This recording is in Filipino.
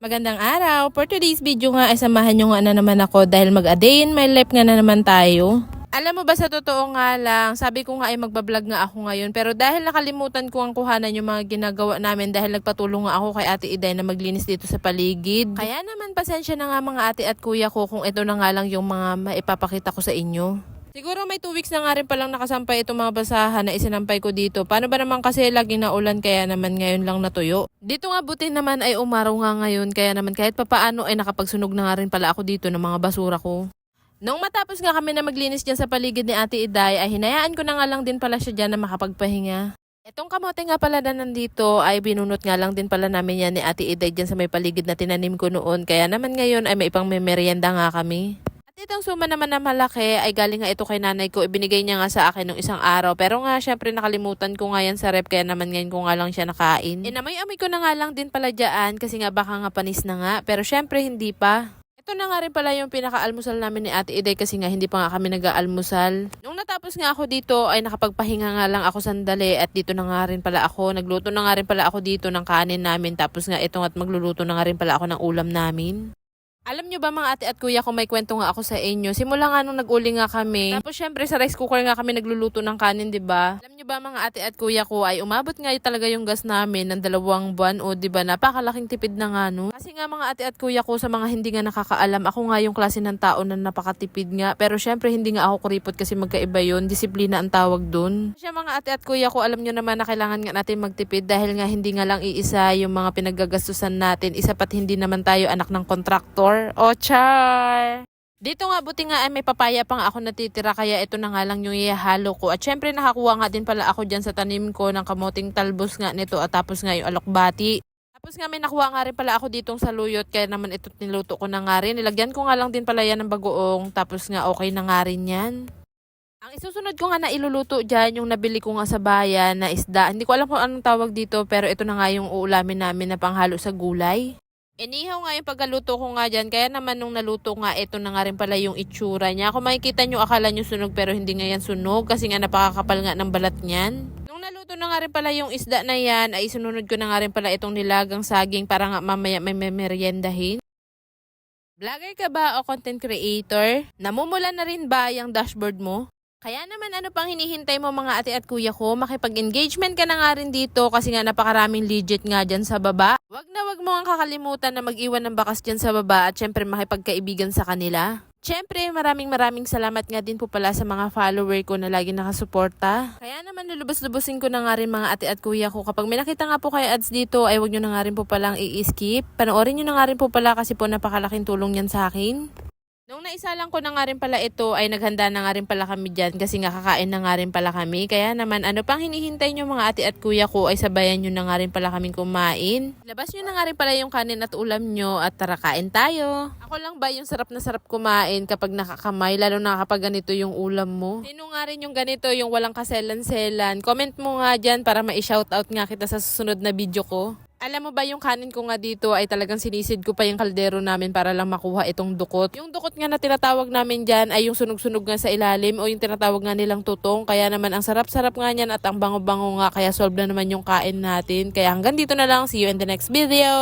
Magandang araw! For today's video nga ay samahan nyo nga na naman ako dahil mag-a-day in my life nga na naman tayo. Alam mo ba sa totoo nga lang, sabi ko nga ay magbablog nga ako ngayon pero dahil nakalimutan ko ang kuhanan yung mga ginagawa namin dahil nagpatulong nga ako kay Ate Iday na maglinis dito sa paligid. Kaya naman pasensya na nga mga ate at kuya ko kung ito na nga lang yung mga maipapakita ko sa inyo. Siguro may 2 weeks na nga rin palang nakasampay itong mga basahan na isinampay ko dito. Paano ba naman kasi laging naulan kaya naman ngayon lang natuyo? Dito nga buti naman ay umaraw nga ngayon kaya naman kahit papaano ay nakapagsunog na nga rin pala ako dito ng mga basura ko. Nung matapos nga kami na maglinis dyan sa paligid ni Ate Iday ay hinayaan ko na nga lang din pala siya dyan na makapagpahinga. Itong kamote nga pala na nandito ay binunot nga lang din pala namin yan ni Ate Iday dyan sa may paligid na tinanim ko noon. Kaya naman ngayon ay may ipang merienda nga kami. Itong suma naman na malaki ay galing nga ito kay nanay ko. Ibinigay niya nga sa akin nung isang araw. Pero nga syempre nakalimutan ko nga yan sa rep kaya naman ngayon ko nga lang siya nakain. Inamoy-amoy ko na nga lang din pala dyan kasi nga baka nga panis na nga. Pero syempre hindi pa. Ito na nga rin pala yung pinaka-almusal namin ni Ate Iday kasi nga hindi pa nga kami nag-aalmusal. Nung natapos nga ako dito ay nakapagpahinga nga lang ako sandali at dito na nga rin pala ako. Nagluto na nga rin pala ako dito ng kanin namin tapos nga ito at magluluto na nga rin pala ako ng ulam namin. Alam nyo ba mga ate at kuya ko may kwento nga ako sa inyo. Simula nga nung nag-uli nga kami. Tapos syempre sa rice cooker nga kami nagluluto ng kanin, 'di ba? Alam nyo ba mga ate at kuya ko ay umabot nga talaga yung gas namin ng 2 buwan o 'di ba? Napakalaking tipid na nga no. Kasi nga mga ate at kuya ko sa mga hindi nga nakakaalam, ako nga yung klase ng tao na napakatipid nga. Pero syempre hindi nga ako kuripot kasi magkaiba yun. Disiplina ang tawag dun. Kasi mga ate at kuya ko, alam nyo naman na kailangan nga natin magtipid dahil nga hindi nga lang iisa yung mga pinaggagastusan natin. Isa pat hindi naman tayo anak ng kontraktor. O char! Dito nga buti nga ay may papaya pang ako natitira kaya ito na nga lang yung ihahalo ko. At syempre nakakuha nga din pala ako dyan sa tanim ko ng kamoting talbos nga nito at tapos nga yung alokbati. Tapos nga may nakuha nga rin pala ako ditong saluyot kaya naman ito niluto ko na nga rin. Nilagyan ko nga lang din pala yan ng bagoong tapos nga okay na nga rin yan. Ang isusunod ko nga na iluluto dyan yung nabili ko nga sa bayan na isda. Hindi ko alam kung anong tawag dito pero ito na nga yung uulamin namin na panghalo sa gulay. Inihaw nga yung pagkaluto ko nga dyan, kaya naman nung naluto nga, ito na nga rin pala yung itsura niya. Kung makikita nyo, akala nyo sunog pero hindi nga yan sunog kasi nga napakakapal nga ng balat niyan. Nung naluto na nga rin pala yung isda na yan, ay sununod ko na nga rin pala itong nilagang saging para nga mamaya may meriendahin. Vlogger ka ba o content creator? Namumula na rin ba yung dashboard mo? Kaya naman ano pang hinihintay mo mga ate at kuya ko, makipag-engagement ka na nga rin dito kasi nga napakaraming legit nga dyan sa baba. Wag mo ang kakalimutan na mag-iwan ng bakas dyan sa baba at syempre makipagkaibigan sa kanila. Syempre maraming salamat nga din po pala sa mga follower ko na lagi nakasuporta. Kaya naman lulubos-lubusin ko na nga rin mga ate at kuya ko. Kapag may nakita nga po kayo ads dito ay wag nyo na nga rin po palang i-skip. Panoorin nyo na nga rin po pala kasi po napakalaking tulong yan sa akin. Nung naisalang ko na nga rin pala ito ay naghanda na nga rin pala kami dyan kasi nga kakain na nga rin pala kami. Kaya naman ano pang hinihintay nyo mga ate at kuya ko ay sabayan nyo na nga rin pala kaming kumain. Labas nyo na nga rin pala yung kanin at ulam nyo at tara kain tayo. Ako lang ba yung sarap na sarap kumain kapag nakakamay lalo na kapag ganito yung ulam mo? Sino nga rin yung ganito yung walang kaselan-selan? Comment mo nga dyan para ma-shoutout nga kita sa susunod na video ko. Alam mo ba yung kanin ko nga dito ay talagang sinisid ko pa yung kaldero namin para lang makuha itong dukot. Yung dukot nga na tinatawag namin dyan ay yung sunog-sunog nga sa ilalim o yung tinatawag nga nilang tutong. Kaya naman ang sarap-sarap nga niyan at ang bango-bango nga kaya solve na naman yung kain natin. Kaya hanggang dito na lang. See you in the next video!